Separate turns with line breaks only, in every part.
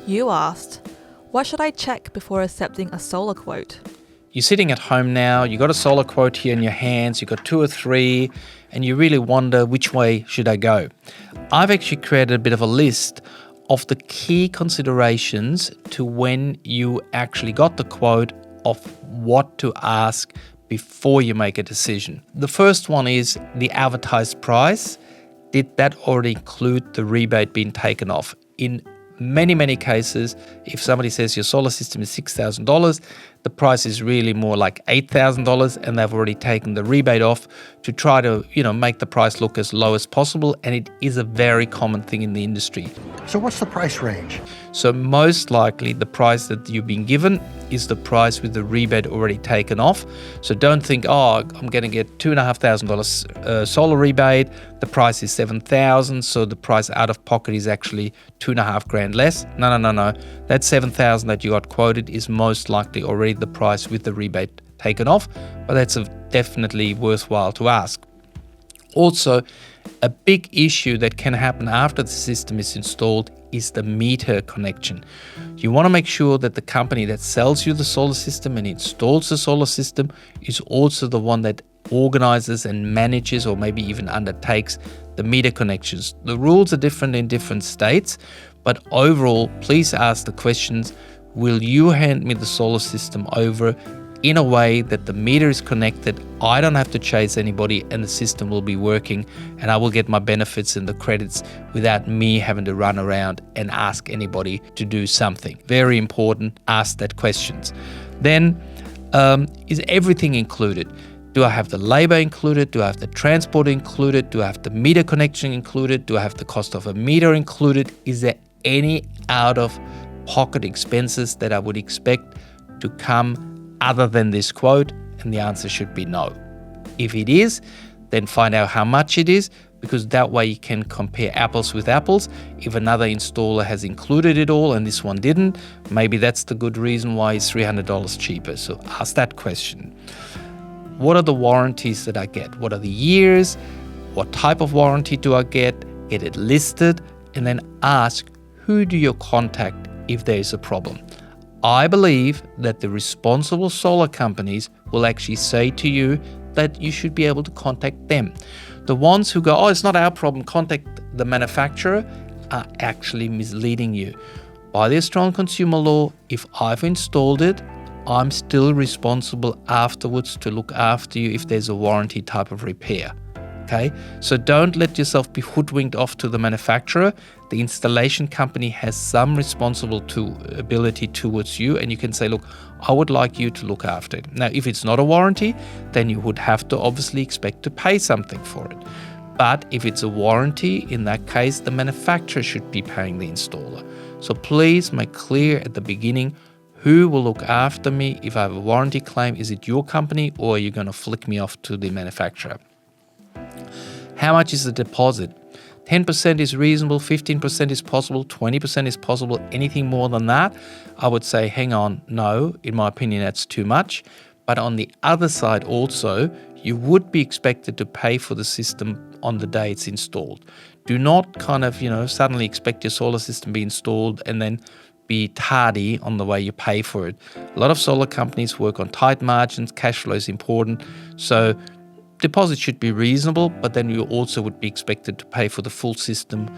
You asked, what should I check before accepting a solar quote?
You're sitting at home now, you got a solar quote here in your hands, you got 2 or 3, and you really wonder which way should I go. I've actually created a bit of a list of the key considerations to when you actually got the quote of what to ask before you make a decision. The first one is the advertised price. Did that already include the rebate being taken off? In many cases, if somebody says your solar system is $6,000, the price is really more like $8,000, and they've already taken the rebate off to try to, make the price look as low as possible. And it is a very common thing in the industry.
So what's the price range?
So most likely the price that you've been given is the price with the rebate already taken off. So don't think, I'm going to get $2,500 solar rebate. The price is $7,000, so the price out of pocket is actually $2,500 less. No. That $7,000 that you got quoted is most likely already the price with the rebate taken off, but that's definitely worthwhile to ask. Also, a big issue that can happen after the system is installed is the meter connection. You want to make sure that the company that sells you the solar system and installs the solar system is also the one that organizes and manages, or maybe even undertakes, the meter connections. The rules are different in different states, but overall, please ask the questions: will you hand me the solar system over in a way that the meter is connected, I don't have to chase anybody, and the system will be working, and I will get my benefits and the credits without me having to run around and ask anybody to do something? Very important, ask that questions. Then, is everything included? Do I have the labor included? Do I have the transport included? Do I have the meter connection included? Do I have the cost of a meter included? Is there any out-of-pocket expenses that I would expect to come other than this quote? And the answer should be no. If it is, then find out how much it is, because that way you can compare apples with apples. If another installer has included it all and this one didn't, maybe that's the good reason why it's $300 cheaper. So ask that question. What are the warranties that I get? What are the years? What type of warranty do I get? Get it listed, and then ask, who do you contact if there is a problem? I believe that the responsible solar companies will actually say to you that you should be able to contact them. The ones who go, it's not our problem, contact the manufacturer, are actually misleading you. By the Australian consumer law, if I've installed it, I'm still responsible afterwards to look after you if there's a warranty type of repair. Okay, so don't let yourself be hoodwinked off to the manufacturer. The installation company has some responsibility towards you, and you can say, look, I would like you to look after it. Now, if it's not a warranty, then you would have to obviously expect to pay something for it. But if it's a warranty, in that case, the manufacturer should be paying the installer. So please make clear at the beginning, who will look after me if I have a warranty claim? Is it your company, or are you going to flick me off to the manufacturer? How much is the deposit? 10% is reasonable, 15% is possible, 20% is possible. Anything more than that, I would say, hang on, no, in my opinion, that's too much. But on the other side also, you would be expected to pay for the system on the day it's installed. Do not suddenly expect your solar system to be installed and then be tardy on the way you pay for it. A lot of solar companies work on tight margins, cash flow is important. So deposit should be reasonable, but then you also would be expected to pay for the full system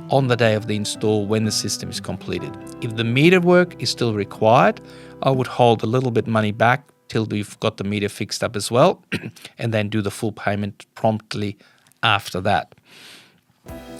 on the day of the install when the system is completed. If the meter work is still required, I would hold a little bit money back till you've got the meter fixed up as well, and then do the full payment promptly after that.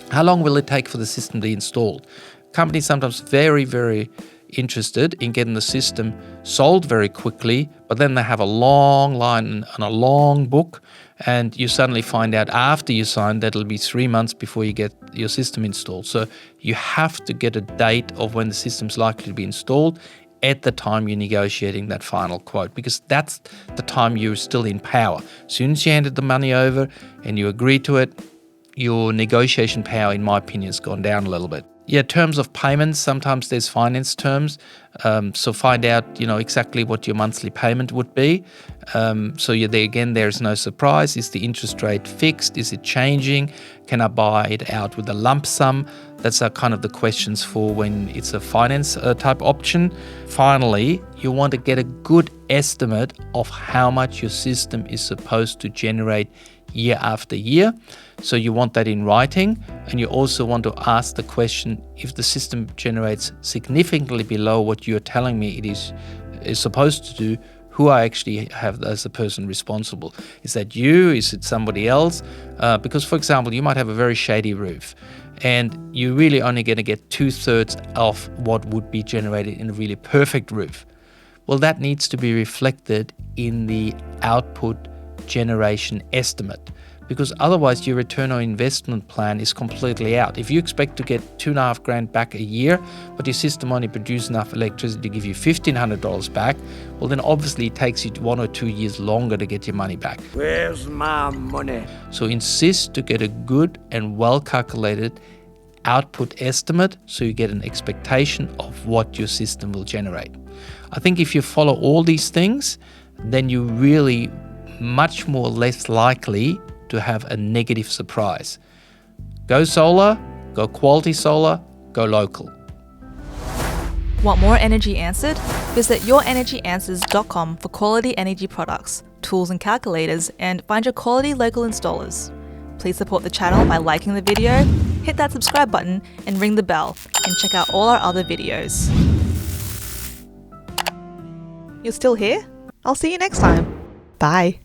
How long will it take for the system to be installed? Companies sometimes very interested in getting the system sold very quickly, but then they have a long line and a long book, and you suddenly find out after you sign that it'll be 3 months before you get your system installed. So you have to get a date of when the system's likely to be installed at the time you're negotiating that final quote, because that's the time you're still in power. As soon as you handed the money over and you agree to it, your negotiation power, in my opinion, has gone down a little bit. Yeah, terms of payments. Sometimes there's finance terms. So find out, exactly what your monthly payment would be. There's no surprise. Is the interest rate fixed? Is it changing? Can I buy it out with a lump sum? That's kind of the questions for when it's a finance type option. Finally, you want to get a good estimate of how much your system is supposed to generate year after year. So you want that in writing, and you also want to ask the question, if the system generates significantly below what you're telling me it is supposed to do, who I actually have as the person responsible. Is that you? Is it somebody else? Because, for example, you might have a very shady roof, and you're really only going to get 2/3 of what would be generated in a really perfect roof. Well, that needs to be reflected in the output generation estimate, because otherwise your return on investment plan is completely out. If you expect to get $2,500 back a year, but your system only produces enough electricity to give you $1,500 back, well, then obviously it takes you 1 or 2 years longer to get your money back.
Where's my money?
So insist to get a good and well-calculated output estimate so you get an expectation of what your system will generate. I think if you follow all these things, then you're really much more less likely to have a negative surprise. Go solar, go quality solar, go local.
Want more energy answered? Visit YourEnergyAnswers.com for quality energy products, tools and calculators, and find your quality local installers. Please support the channel by liking the video, hit that subscribe button, and ring the bell, and check out all our other videos. You're still here? I'll see you next time. Bye.